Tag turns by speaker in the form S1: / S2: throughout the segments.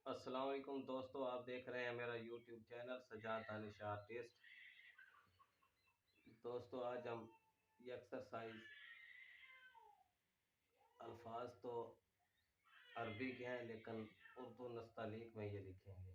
S1: अस्सलाम वालेकुम दोस्तों, आप देख रहे हैं मेरा YouTube channel Sajjad Danish artist. दोस्तों, आज हम ये एक्सरसाइज अल्फाज तो अरबी के हैं, लेकिन उर्दू नस्तालीक में ये लिखेंगे।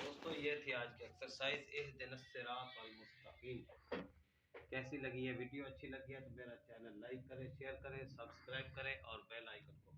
S1: दोस्तों, ये थी आज की एक्सरसाइज इहदिनस सिरातल मुस्तकीम। कैसी लगी ये वीडियो? अच्छी लगी है तो मेरा चैनल लाइक करें, शेयर करें, सब्सक्राइब करें और बेल आइकन को